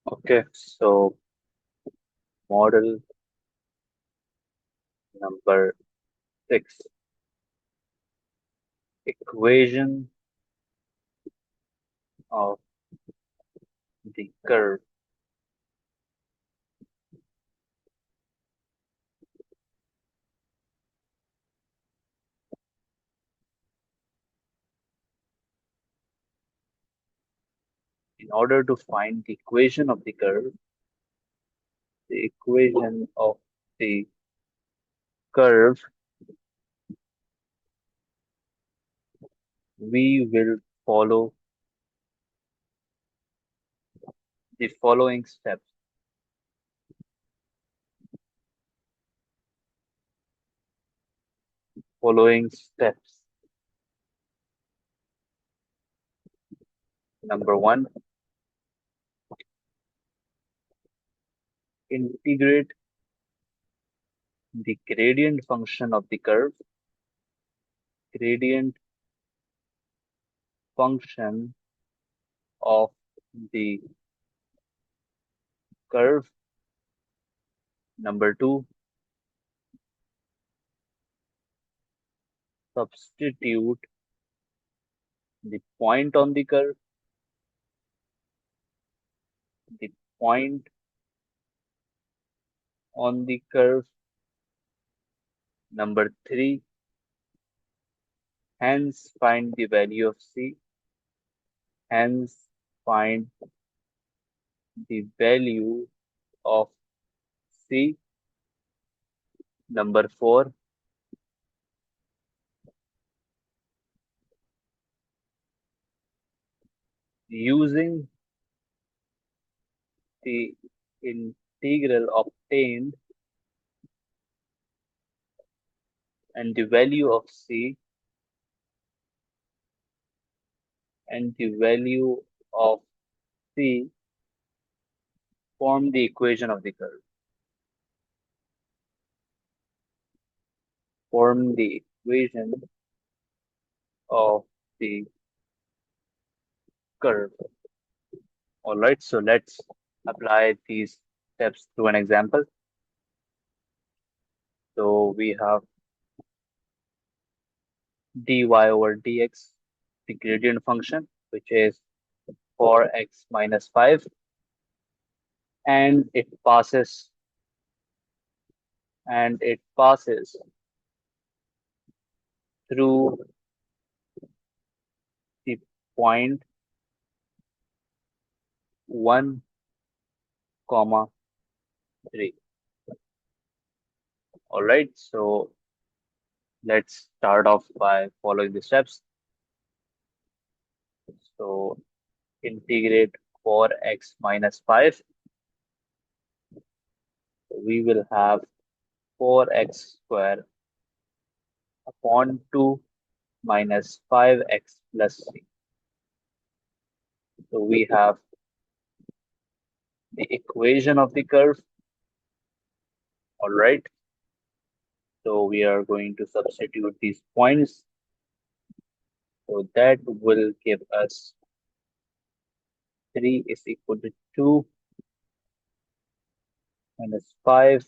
Okay, so model number 6, equation of the curve. In order to find the equation of the equation of the curve, we will follow the following steps. Following steps. Number 1, integrate the gradient function of the curve. Gradient function of the curve. Number 2, substitute the point on the curve. The point on the curve. Number 3, hence find the value of C. Hence find the value of C. Number 4, using the integral obtained and the value of C and the value of C form the equation of the curve. Form the equation of the curve. Alright, so let's apply these steps to an example. So we have dy over dx, the gradient function, which is 4x minus 5, and it passes through the point 1, 3. All right, so let's start off by following the steps. So integrate 4x minus 5. We will have 4x square upon 2 minus 5x plus 3. So we have the equation of the curve. All right. So we are going to substitute these points. So that will give us 3 is equal to 2 minus 5.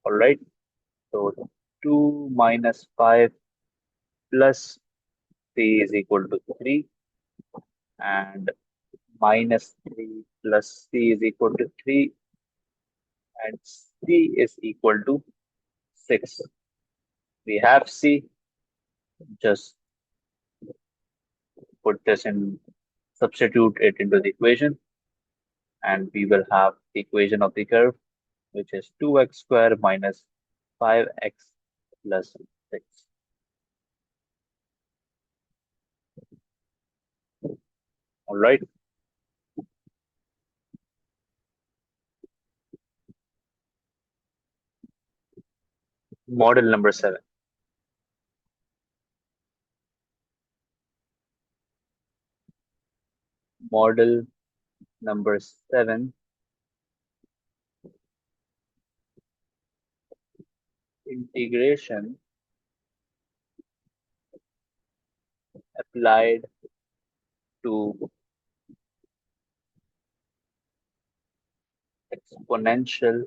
All right. So 2 minus 5 plus 3 is equal to 3, and minus 3 plus c is equal to 3, and c is equal to 6. We have c, just put this in, substitute it into the equation, and we will have the equation of the curve, which is 2x square minus 5x plus 6. All right. Model number 7. Model number 7, integration applied to exponential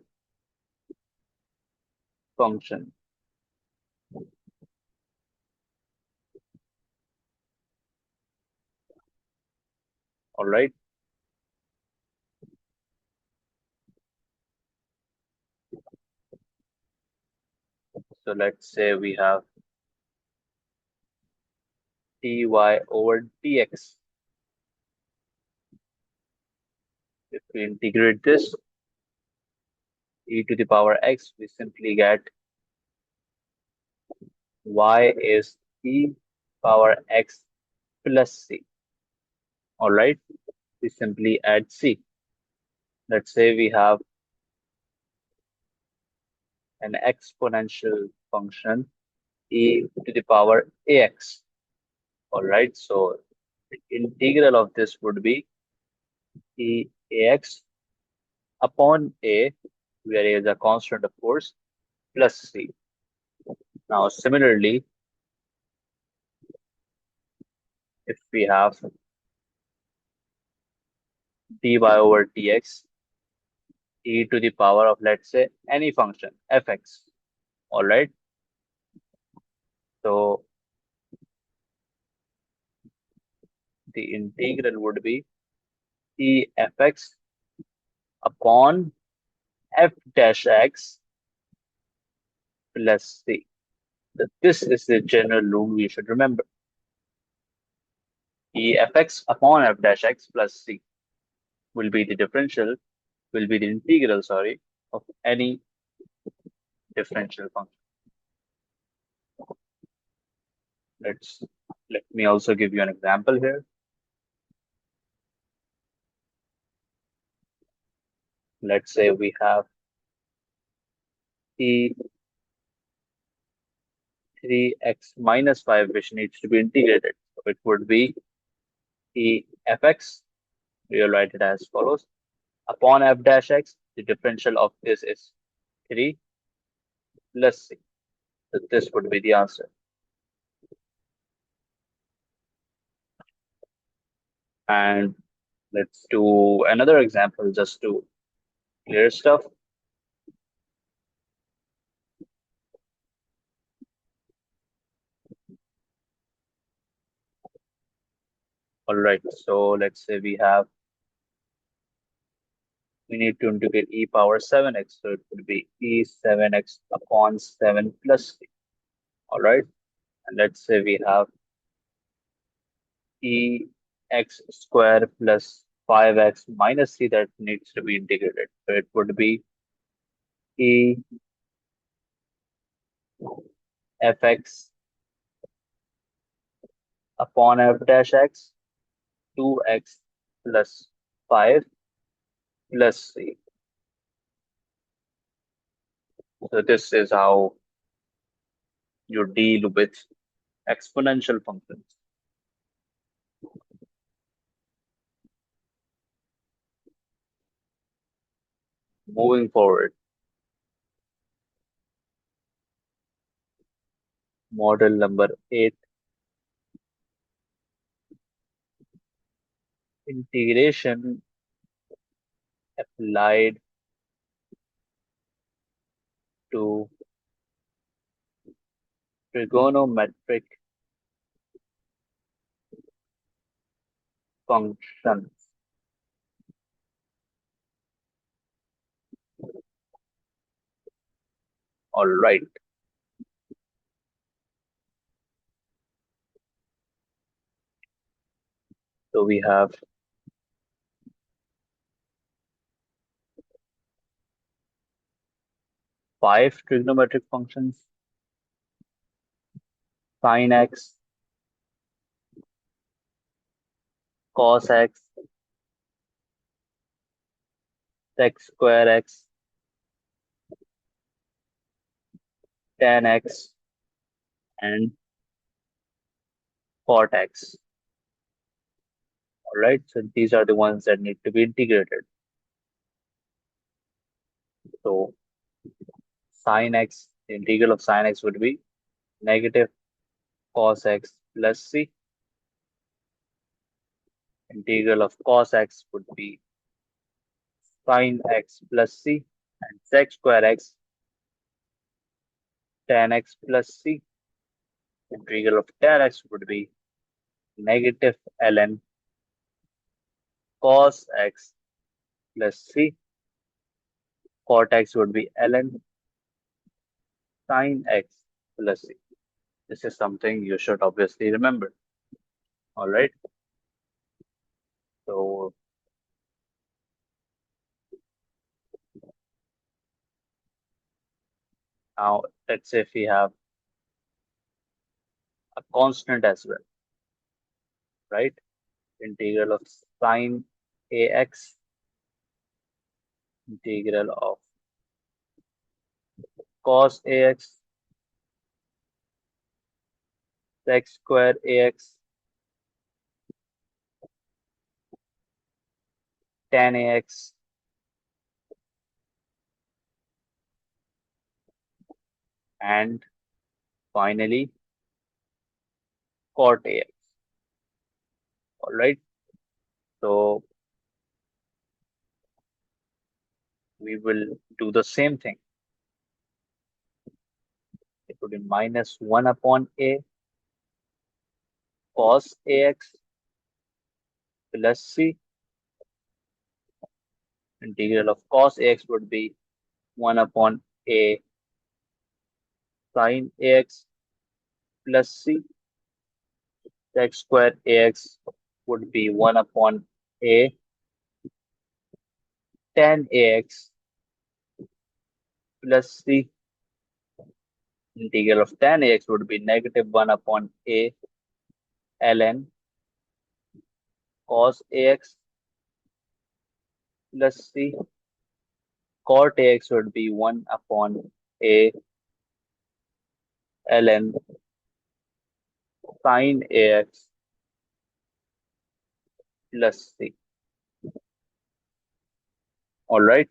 function. All right. So let's say we have dy over dx. If we integrate this e to the power x, we simply get y is e power x plus c. All right. We simply add c. Let's say we have an exponential function e to the power ax. All right. So the integral of this would be e ax upon a, where a is a constant, of course, plus c. Now, similarly, if we have dy over dx e to the power of, let's say, any function fx. All right. So the integral would be e fx upon f dash x plus c. This is the general rule we should remember. E fx upon f dash x plus c will be the differential, will be the integral, sorry, of any differential function. Let's Let me also give you an example here. Let's say we have e 3x minus 5, which needs to be integrated. So it would be e fx, we'll write it as follows. Upon f dash x, the differential of this is 3 plus c. So this would be the answer. And let's do another example just to clear stuff. All right, so let's say we need to integrate e power 7x, so it would be e 7x upon 7 plus c. All right, and let's say we have e x square plus 5x minus c that needs to be integrated. So it would be e fx upon f dash x 2x plus 5 plus c. So this is how you deal with exponential functions. Moving forward, model number 8, integration applied to trigonometric functions. All right. So we have 5 trigonometric functions: sin x, cos x, sec square x, tan x, and cot x. All right. So these are the ones that need to be integrated. So sin x, the integral of sin x would be negative cos x plus c. Integral of cos x would be Sine x plus c, and sec square x tan x plus c. Integral of tan x would be negative ln cos x plus c. Cot x would be ln sine x plus c. This is something you should obviously remember. All right. So now let's say if we have a constant as well, right? Integral of sine ax, integral of cos ax, sec square ax, tan ax, and finally cot ax. All right. So we will do the same thing. It would be minus 1 upon a cos ax plus c. Integral of cos ax would be 1 upon a sin ax plus c. Sec square ax would be 1 upon a tan ax plus c. Integral of tan ax would be negative 1 upon a ln cos ax plus c. Cot ax would be 1 upon a ln sin ax plus c. All right.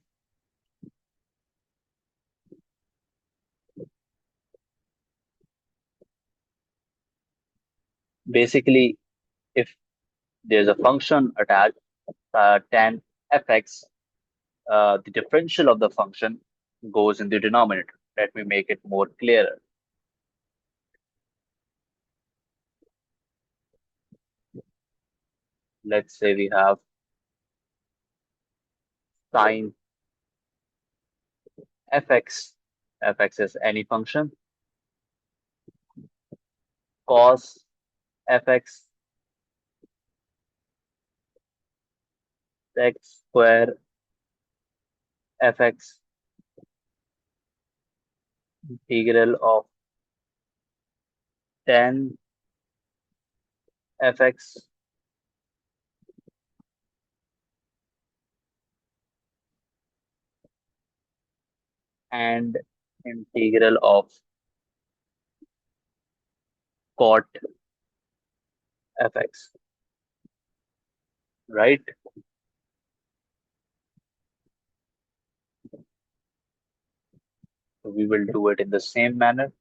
Basically, if there's a function attached, tan fx, the differential of the function goes in the denominator. Let me make it more clearer. Let's say we have sine fx. Fx is any function. Cos fx, sec square fx, integral of tan fx, and integral of cot fx, right? So we will do it in the same manner.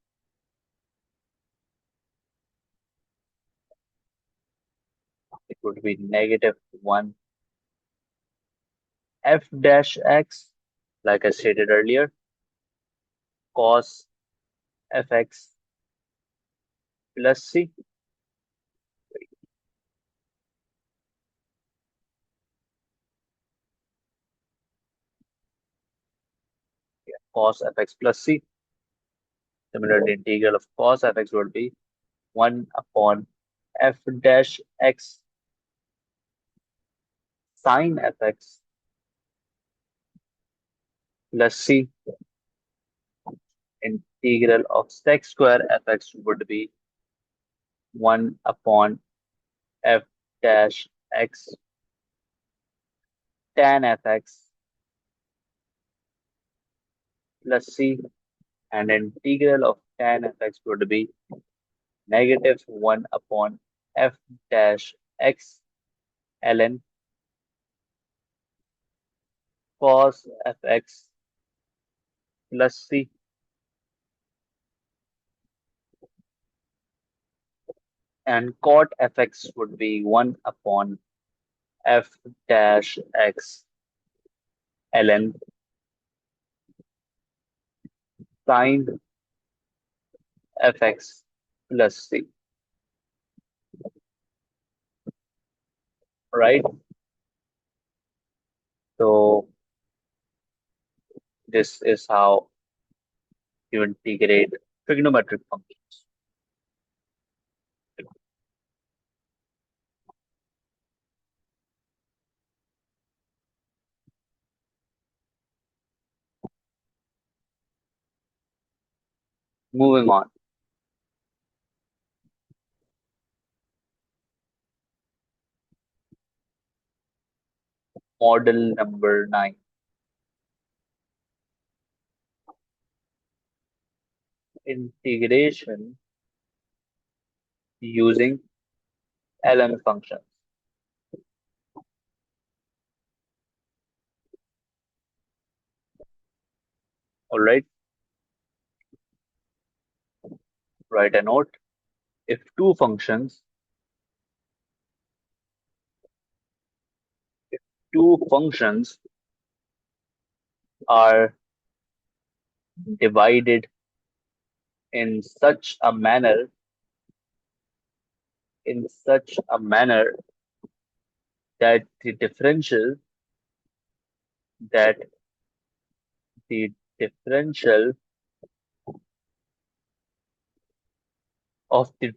It would be negative 1 f dash x, like I stated earlier, cos fx plus c. Cos fx plus c. Similarly, integral of cos fx would be 1 upon f dash x sine fx plus c. Integral of sec square fx would be 1 upon f dash x tan fx plus c, and integral of tan fx would be negative 1 upon f dash x ln cos fx plus c. And cot fx would be 1 upon f dash x ln sine fx plus c, right? So this is how you integrate trigonometric functions. Moving on. Model number 9. Integration using ln functions. All right, write a note. If two functions are divided in such a manner that that the differential of the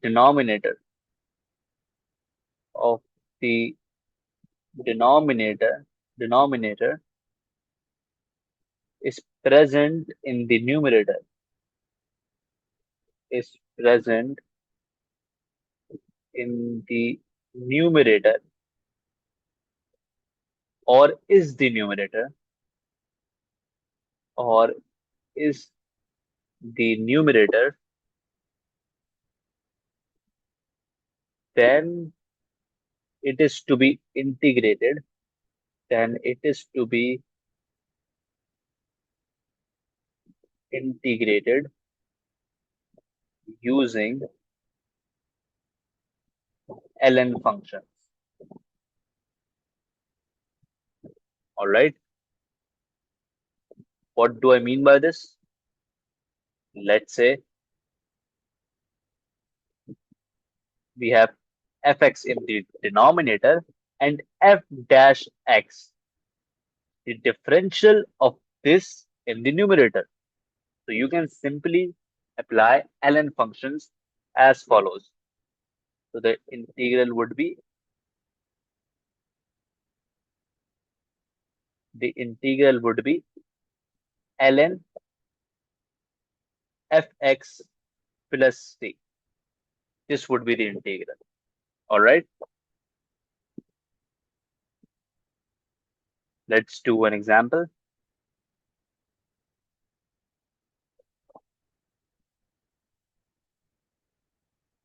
of the denominator is present in the is present in the numerator or is the numerator or is the numerator, then it is to be integrated, then it is to be integrated using ln functions. All right. What do I mean by this? Let's say we have fx in the denominator and f dash x, the differential of this in the numerator. So you can simply apply ln functions as follows. So the integral would be ln fx plus c. This would be the integral. All right. Let's do an example.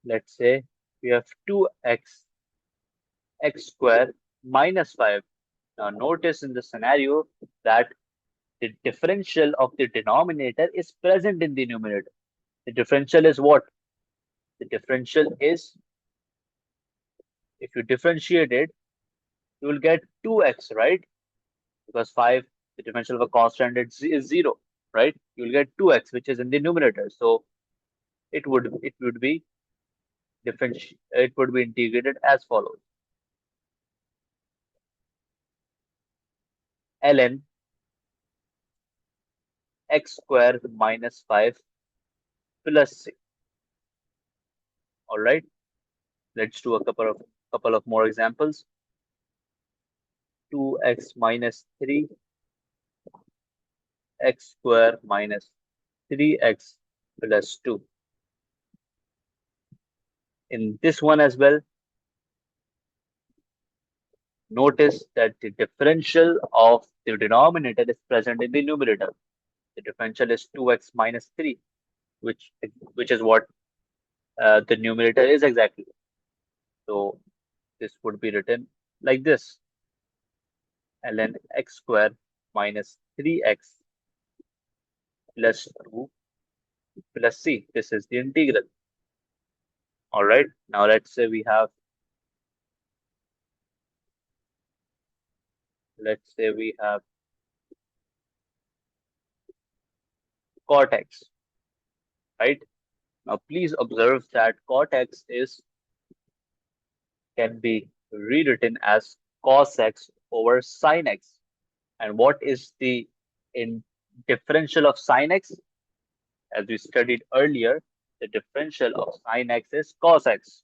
Let's say we have 2x square minus 5. Now notice in the scenario that the differential of the denominator is present in the numerator. The differential is what? The differential is, if you differentiate it, you will get 2x, right? Because 5, the differential of a constant is 0, right? You will get 2x, which is in the numerator. So it would be it would be integrated as follows. ln x square minus 5 plus 6. All right. Let's do a couple of more examples. 2x minus 3 x square minus 3x plus 2. In this one as well, notice that the differential of the denominator is present in the numerator. The differential is 2x minus 3, which is what the numerator is exactly. So this would be written like this: ln x square minus 3x plus 2 plus c. This is the integral. All right. Now let's say we have cortex, right? Now, please observe that cortex is can be rewritten as cos x over sin x. And what is the in differential of sin x? As we studied earlier, the differential of sin x is cos x,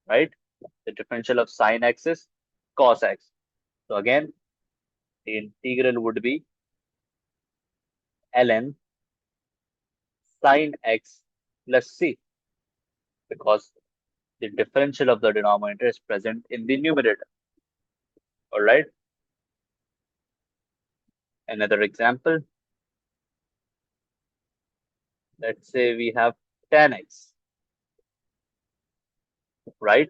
right? The differential of sin x is cos x. So again, the integral would be ln sin x plus c, because the differential of the denominator is present in the numerator. All right. Another example. Let's say we have tan x, right?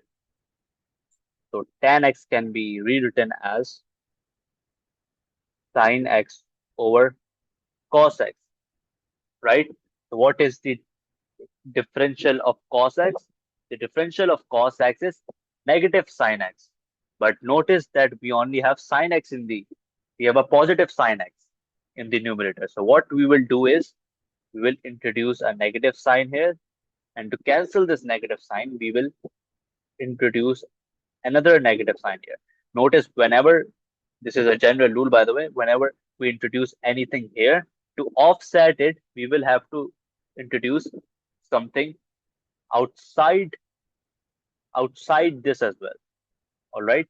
So tan x can be rewritten as sin x over cos x, right? So what is the differential of cos x? The differential of cos x is negative sin x. But notice that we only have sin x we have a positive sin x in the numerator. So what we will do is we will introduce a negative sign here. And to cancel this negative sign, we will introduce another negative sign here. Notice whenever, this is a general rule by the way, whenever we introduce anything here, to offset it, we will have to introduce something outside outside this as well. All right.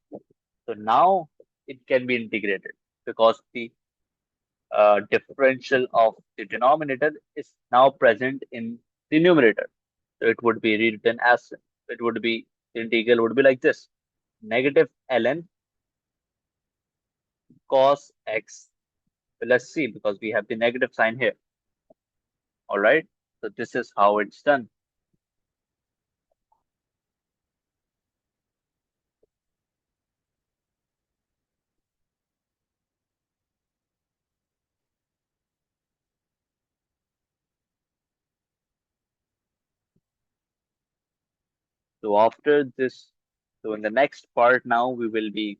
So now it can be integrated because the differential of the denominator is now present in the numerator. So it would be rewritten as it would be the integral would be like this: negative ln cos x plus c, because we have the negative sign here. All right. So this is how it's done. So after this, so in the next part now we will be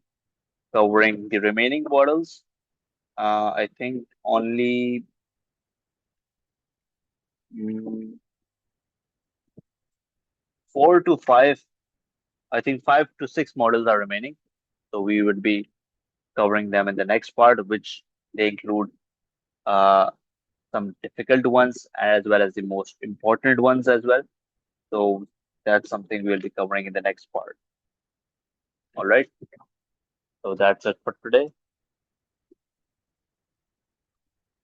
covering the remaining models. I think only mm, 4 to 5, I think 5 to 6 models are remaining. So we would be covering them in the next part, which they include uh, some difficult ones as well as the most important ones as well. So that's something we'll be covering in the next part. All right. So that's it for today.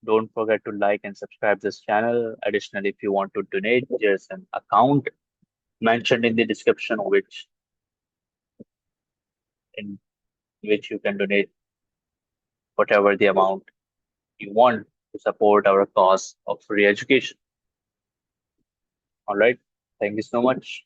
Don't forget to like and subscribe this channel. Additionally, if you want to donate, there's an account mentioned in the description, in which you can donate whatever the amount you want to support our cause of free education. All right. Thank you so much.